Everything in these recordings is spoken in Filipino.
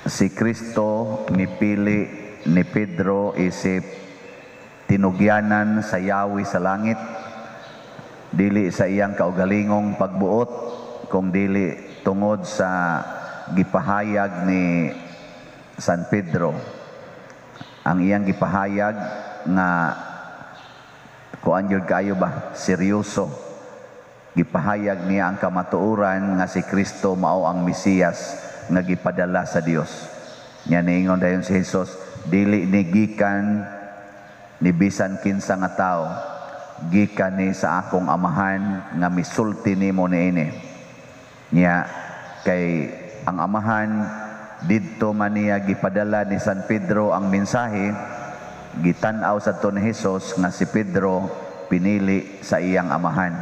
si Kristo mipili ni Pedro isip tinugyanan sa yawi sa langit, dili sa iyang kaugalingong pagbuot, kung dili tungod sa gipahayag ni San Pedro. Ang iyang gipahayag nga kuan gyud kayo ba, seryoso. Gipahayag niya ang kamatuoran nga si Kristo mao ang Mesiyas nga gipadala sa Dios. Nya niingon dayon si Jesus, dili ni gikan ni bisan kinsa nga tao, gikan ni sa akong amahan nga misulti nimo niini. Nya kay ang amahan didto man niya gipadala ni San Pedro ang mensahe, gitan-aw sa ni Jesus nga si Pedro pinili sa iyang amahan.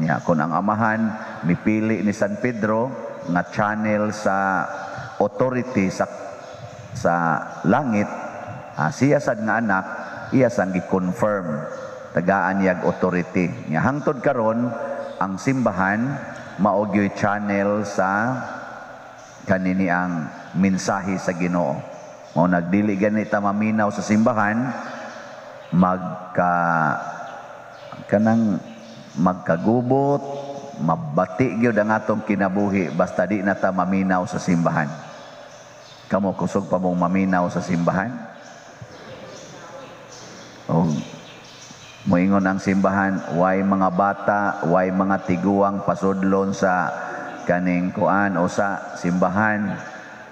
Nya kun ang amahan mipili ni San Pedro nga channel sa authority sa langit, siya sad nga anak, iya sang gi-confirm tagaan yag authority. Nya hangtod karon ang simbahan mao gyud channel sa kanini ang mensahe sa Ginoo. Mao nagdili ganita maminaw sa simbahan, magkagubot, mabati gyud ang atong kinabuhi basta di na ta maminaw sa simbahan. Kamo kusog pa mong maminaw sa simbahan? O moingon ang simbahan, way mga bata, way mga tiguang pasudlon sa kaning kuan o sa simbahan.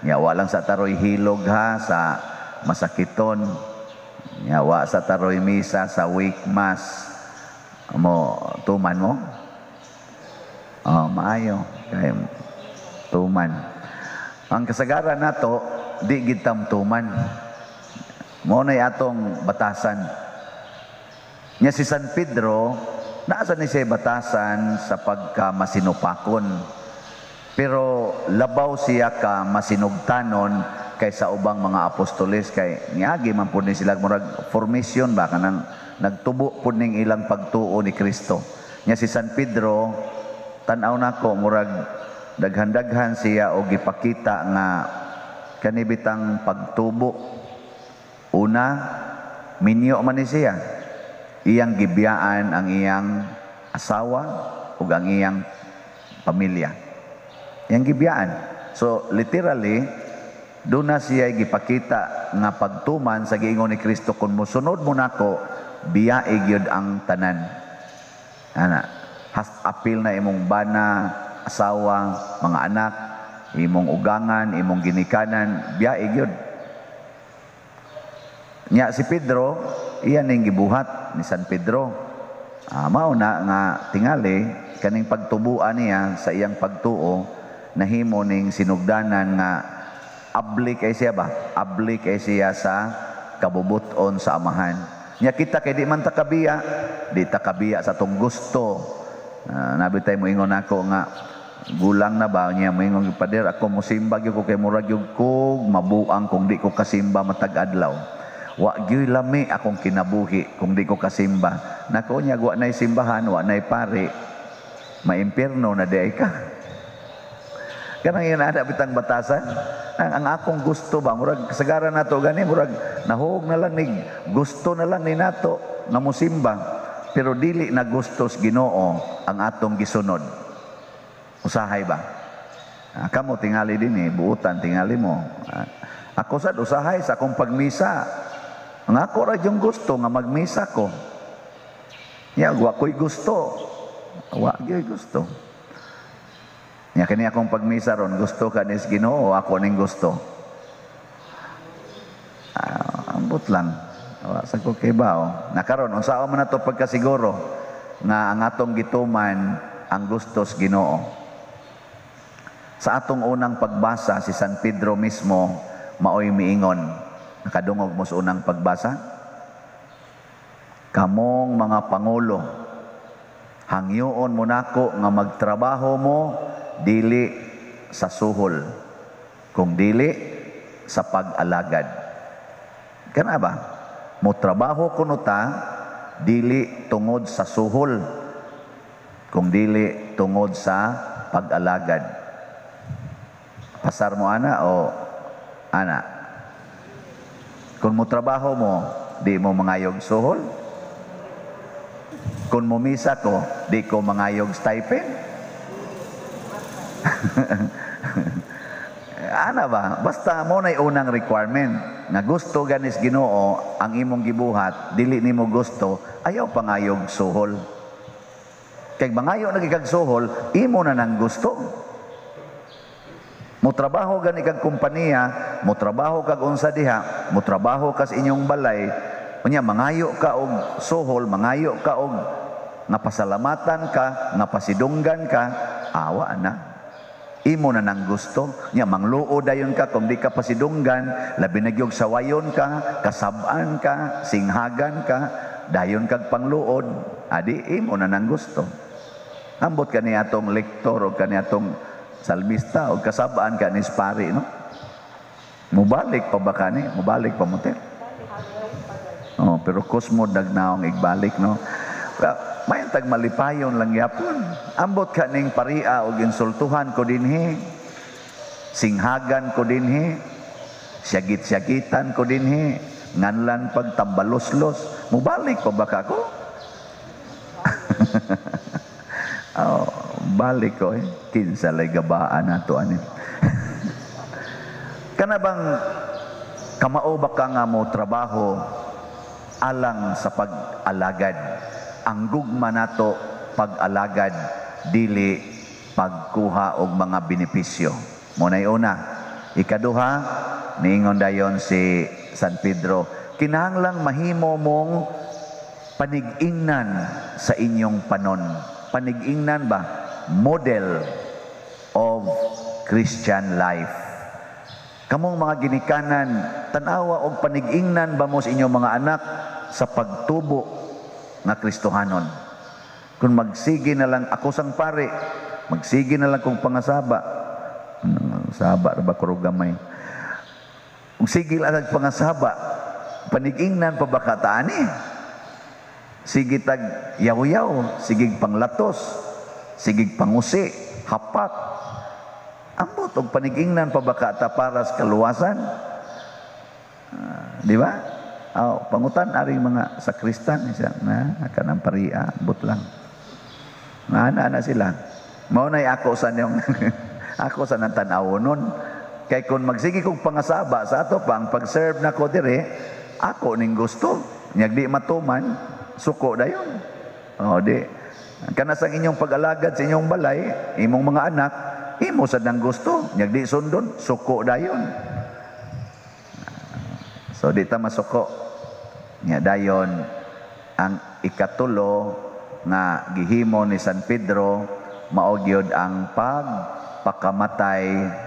Nya walang sa taroy hilog ha sa masakiton. Nya wa sa taroy misa sa week mass. Mo tuman mo? Maayo kay tuman. Ang kasagaran nato di gid tam tuman. Mao nay atong batasan. Nya si San Pedro naasa ni siya batasan sa pagka masinupakon. Pero labaw siya ka masinugtanon kaysa ubang mga apostoles, kay niagi man pud ni sila murag formation ba kanang nagtubo pud ning ilang pagtuo ni Kristo. Nya si San Pedro tan-aw nako murag daghan-daghan siya og gipakita nga kanibitang pagtubo. Una, minyo man ni siya. Iyang gibiyaan ang iyang asawa ug ang iyang pamilya. Iyang gibiyaan. So literally doon na siya gipakita nga pagtuman sa giingon ni Kristo, kung mosunod mo nako, biyaig yun ang tanan. Apil na imong bana, asawa, mga anak, imong ugangan, imong ginikanan, biyaig yun. Nya si Pedro, iyan ning gibuhat ni San Pedro. Mao na nga tingali kaning pagtubuan niya sa iyang pagtuo, nahimo ning sinugdanan nga abli kay siya ba? Abli kay siya sa kabubuton sa amahan. Nya kita kay di man takabiya, di takabiya sa tong gusto. Nabitay mo ingon ako nga gulang na ba niya mo ingon pader ako mosimba gyud ko kay murag gyud ko mabuang kung di ko kasimba matag adlaw. Wa gyud lami akong kinabuhi kung di ko kasimba. Nako nya wa nay simbahan, wa nay pare. Maimpierno na di ka. Kanang yun ada bitang batasan. Ang akong gusto ba, murag kasagaran nato gani, murag nahog na lang ni gusto na lang ni nato na musimba, pero dili na gustos Ginoo ang atong gisunod. Usahay ba? Kamo tingali din buutan tingali mo. Ako sad usahay sa akong pagmisa. Ang ako ra yung gusto nga magmisa ko. Wa ko'y gusto. Wa gyud gusto. Nya kini akong pagmisa ron, gusto ka ni Ginoo o ako ning gusto? Ambot lang. Sa ko kay bao. Nakaron unsa man nato pagkasiguro nga ang atong gituman ang gustos Ginoo. Sa atong unang pagbasa si San Pedro mismo maoy miingon. Nakadungog mo sa unang pagbasa. Kamong mga pangulo, hangyoon mo nako nga magtrabaho mo dili sa suhol, kung dili sa pag-alagad. Kana ba? Mo trabaho kuno ta dili tungod sa suhol, kung dili tungod sa pag-alagad. Pasar mo ana o Ana, kung mo trabaho mo, di mo mangayog suhol. Kung mumisa ko, di ko mangayog stipend. Ana ba? Basta mo na unang requirement nga gusto ganis Ginoo ang imong gibuhat, dili nimo gusto, ayaw pangayog suhol. Kay mangayo na gikag suhol, imo na nang gusto. Mo trabaho gani kag kompanya, mo trabaho kag unsa diha, mo trabaho kas inyong balay, unya mangayo ka og suhol, mangayo ka og napasalamatan ka, napasidunggan ka, awa na. Imo na nang gusto. Nya mangluod dayon ka kung di ka pasidunggan, labi na gyud sawayon ka, kasab-an ka, singhagan ka, dayon kag pangluod. Adi imo na nang gusto. Ambot kani atong lektor o kani atong salmista o kasabaan ka ni Spari, no? Mubalik pa ba kani? Mubalik pa mo te? Oh, pero kusmo dagnaong igbalik, no? May tag malipayon lang yapon. Ambot ka ning paria o insultuhan ko dinhi. Singhagan ko dinhi. Syagit-syagitan ko dinhi. Nganlan pagtambaloslos. Mubalik pa ba ka ko? Oh, balik ko kinsa lay gabaan nato ani. Kana bang kamao ba ka nga mo trabaho alang sa pag-alagad? Ang gugma nato pag-alagad dili pagkuha og mga benepisyo. Munay una, ikaduha niingon dayon si San Pedro, kinahanglang mahimo mong panig-ingnan sa inyong panon. Panig-ingnan ba? Model of Christian life. Kamong mga ginikanan, tanawa og panig-ingnan ba mo sa inyong mga anak sa pagtubo nga Kristohanon. Kung magsige na lang ako sang pare, magsige na lang kong pangasaba. Saba ba ko gamay? Kung sige lang ang pangasaba, panig-ingnan pa ba kataan eh? Sige tag yaw-yaw, sige panglatos, sige pangusi, hapak. Ambot og panig-ingnan pa ba kata para sa kaluwasan? Di ba? Oh, pangutan aring mga sakristan siya na kanang paria, ambot lang. Ana sila. Mao nay ako sa niyong ako sa nantanaw nun. Kay kung magsige kong pangasaba sa ato pang pag-serve na ko dire, ako ning gusto. Nyag di matuman, suko dayon. Oh, di. Kana sang inyong pag-alagad sa inyong balay, imong mga anak, imo sad nang gusto. Nyag di sundon, suko dayon. So di ta masuko. Nya dayon ang ikatulo nga gihimo ni San Pedro mao gyud ang pagpakamatay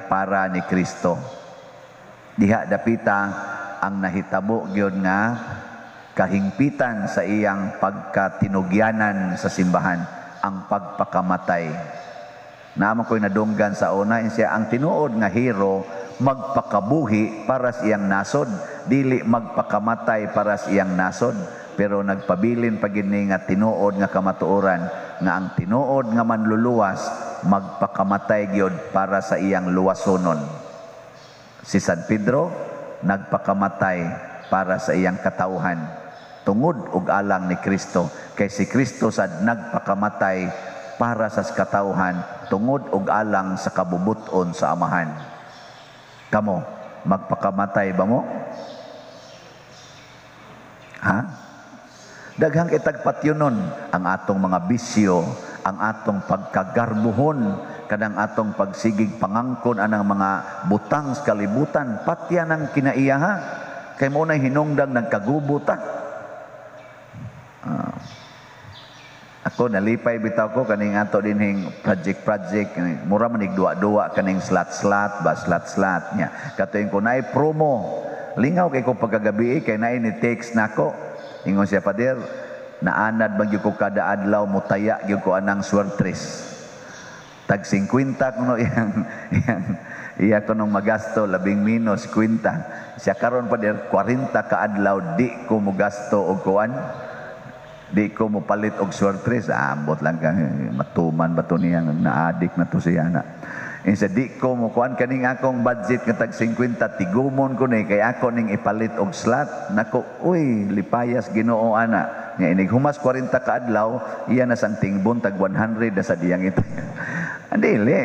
para ni Kristo. Diha dapita ang nahitabo gyud nga kahingpitan sa iyang pagkatinugyanan sa simbahan, ang pagpakamatay. Naman ko'y nadunggan sa una, siya ang tinuod nga hero magpakabuhi para sa iyang nasod, dili magpakamatay para sa iyang nasod. Pero nagpabilin pa gini nga tinuod nga kamatuoran nga ang tinuod nga manluluwas magpakamatay gyud para sa iyang luwasonon. Si San Pedro nagpakamatay para sa iyang katawhan tungod og alang ni Kristo, kay si Kristo sad nagpakamatay para sa katawhan tungod og alang sa kabubuton sa amahan. Kamo magpakamatay ba mo? Ha? Daghang itag patyonon ang atong mga bisyo, ang atong pagkagarbuhon, kadang atong pagsigig pangangkon anang mga butang sa kalibutan, patyan ang kinaiyaha. Kay mo na hinungdang nagkagubuta. Ako nalipay bitaw ko kaning ato dinhing project mura man igduwa-duwa kaning slot nya katuig ko nay promo lingaw kay ko pagkagabi kay nay ni text nako ingon siya pader naanad man gyud ko kada adlaw mutaya gyud ko anang swertres tag 50 kuno iya ko nung magasto labing minus 50 siya karon pader 40 ka adlaw di ko mogasto og kuan. Di ko mo palit og swertres, ambot lang ka, matuman ba to niya, naadik na to siya na. Insa di ko mo kuan kaning akong budget nga tag 50 tigumon ko ni kay ako ning ipalit og slot. Nako, uy, lipayas Ginoo ana. Nya inig humas 40 ka adlaw, iya na sang tingbon tag 100 na sa diyang ito. Andili,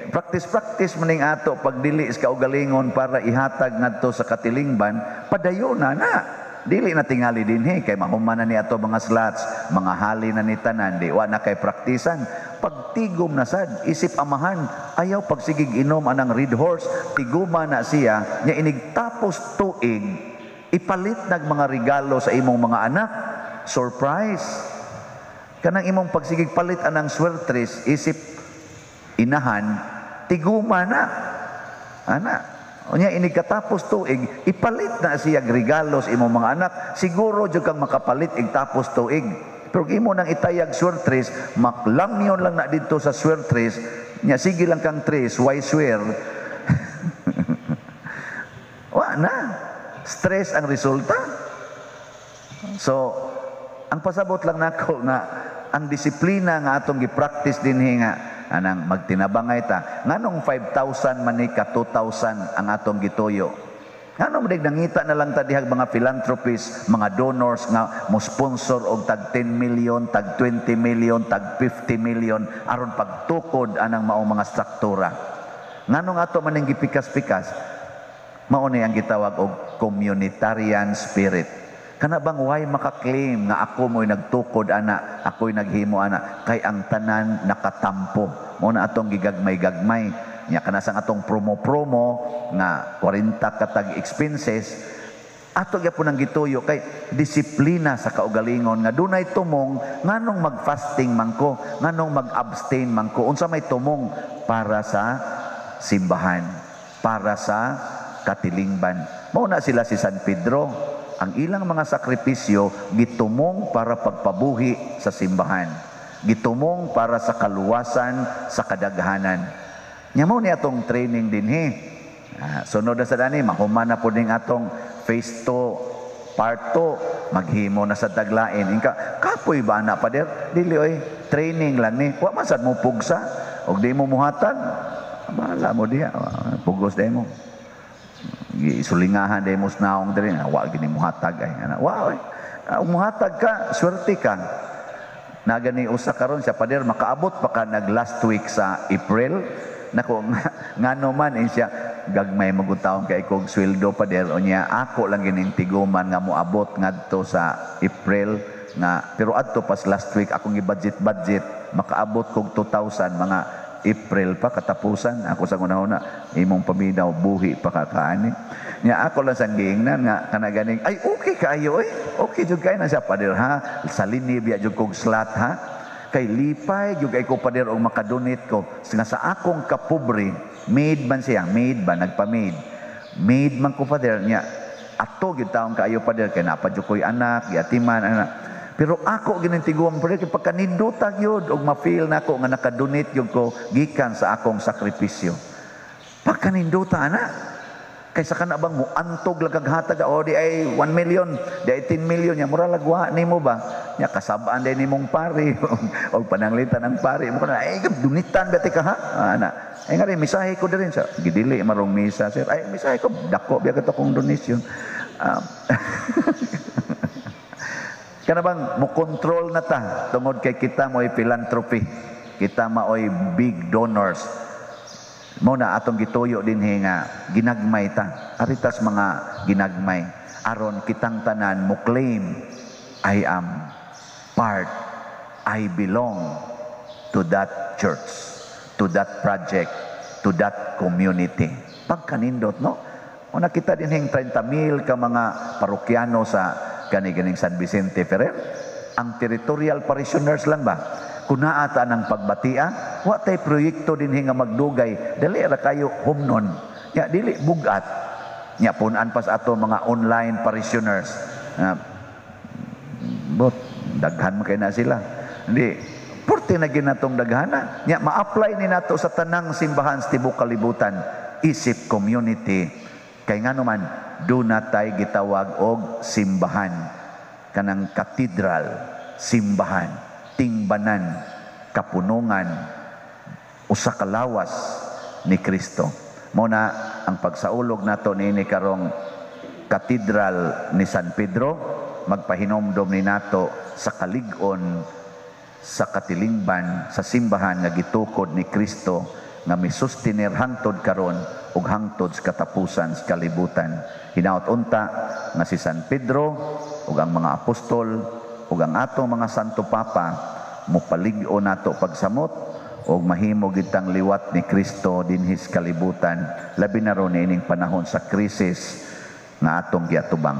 practice maning ato pagdili sa kaugalingon para ihatag ngadto sa katilingban, padayon na. Dili na tingali dinhi kay mahuman na ni ato mga slots, mga hali na ni tanan, di wa na kay praktisan. Pagtigom na sad, isip amahan, ayaw pagsigig inom anang red horse, tiguma na siya, nya inigtapos tuig, ipalit nag mga regalo sa imong mga anak, surprise. Kanang imong pagsigig palit anang swertres, isip inahan, tiguma na. Ana, unya inigkatapos tuig, ipalit na siya regalo sa imong mga anak, siguro jud kang makapalit igtapos tuig. Pero imo nang itayag swertres, maklamyon lang na dito sa swertres, nya sige lang kang tres, why swear? Wa na. Stress ang resulta. So, ang pasabot lang nako nga ang disiplina nga atong gi-practice dinhi nga anang magtinabangay ta nganong 5,000 man ni ka 2,000 ang atong gituyo. Nganong dig nangita na lang ta dihag mga philanthropists, mga donors nga mo sponsor og tag 10 million, tag 20 million, tag 50 million aron pagtukod anang maong mga struktura. Nganong ato man ning gipikas-pikas? Mao ni ang gitawag og communitarian spirit. Kana bang why makaklaim nga ako mo'y nagtukod ana, ako'y naghimo ana, kay ang tanan nakatampo. Mo na atong gigagmay-gagmay. Nya kana sang atong promo-promo nga 40 katag expenses, ato gyapon ang gituyo kay disiplina sa kaugalingon nga dunay tumong nganong mag-fasting man ko, nganong mag-abstain man ko. Unsa may tumong para sa simbahan, para sa katilingban. Mao na sila si San Pedro. Ang ilang mga sakripisyo gitumong para pagpabuhi sa simbahan, gitumong para sa kaluwasan sa kadaghanan. Nya mao ni atong training dinhi. Sunod na sa dani mahuman na pud ning atong phase 2 part 2 maghimo na sa taglain. Inka kapoy ba na pader? Dili oy, training lang ni. Wa man sad mo pugsa og di mo muhatag. Bahala mo diha, pugos day mo. Sulingahan day mo snaong diri, wa gini muhatag ay ana. Wa oy. Muhatag ka, swerte ka. Na gani usa karon siya pader makaabot pa ka nag last week sa April. Nako ngano man siya gagmay magutawon kay kog sweldo pader unya ako lang gining tiguman nga moabot ngadto sa April nga pero adto pas last week akong gi-budget makaabot kog 2,000 mga April pa katapusan ako sa una imong paminaw buhi pa kakaani nya ako lang sang giingnan nga kana ganing ay okay kaayo okay jud kay na siya pader ha sa linibya jud kog slot ha kay lipay jud kay ko pader og makadonate ko nga sa akong kapobre maid man siya maid ba nagpa-maid maid man ko pader nya ato gyud taong kaayo pader kay napa jud koy anak yatiman anak. Pero ako ginintiguan pa rin, pagkanindutag yun, o ma-feel na ako nga nakadonate yun ko, gikan sa akong sakripisyo. Pagkaninduta na, kaysa ka na bang mo antog lagaghatag, o di ay 1 million, di ay 10 million, ya mura lagwa ni mo ba? Ya kasabaan din ni mong pari, o pananglitan ng pari, mo ka na, ay dunitan beti ka ha? Ana, ay nga rin, misahe ko din sa, gidili, marong misa, sir, ay misahe ko, dako, biya ka kong donation. Kana bang mo control na ta tungod kay kita mo'y philanthropy, kita maoy big donors. Mo na atong gituyo dinhi nga ginagmay ta aritas mga ginagmay aron kitang tanan mo claim I am part, I belong to that church, to that project, to that community. Pagkanindot no una kita dinhing 30,000 ka mga parokyano sa ganing San Vicente Ferrer, ang territorial parishioners lang ba? Kuna ata ng pagbatia, wa tay proyekto din nga magdugay, dali ra kayo humnon. Ya dili bugat. Nya punan pas ato mga online parishioners. Bot daghan man kay na sila. Hindi porte na ginatong daghana. Nya ma-apply ni nato sa tanang simbahan sa tibuok kalibutan, isip community. Kay ngano man duna tay gitawag og simbahan, kanang katedral, simbahan, tingbanan, kapunungan, usa ka lawas ni Kristo. Muna ang pagsaulog nato niini karong Katedral ni San Pedro, magpahinomdom ni nato sa kalig-on sa katilingban sa simbahan nga gitukod ni Kristo nga misustinir hangtod karon ug hangtod sa katapusan sa kalibutan. Hinaut unta nga si San Pedro ug ang mga apostol ug ang atong mga santo papa mopalig-on nato pagsamot ug mahimo gitang liwat ni Kristo dinhis kalibutan, labi na ron ining panahon sa krisis nga atong giatubang.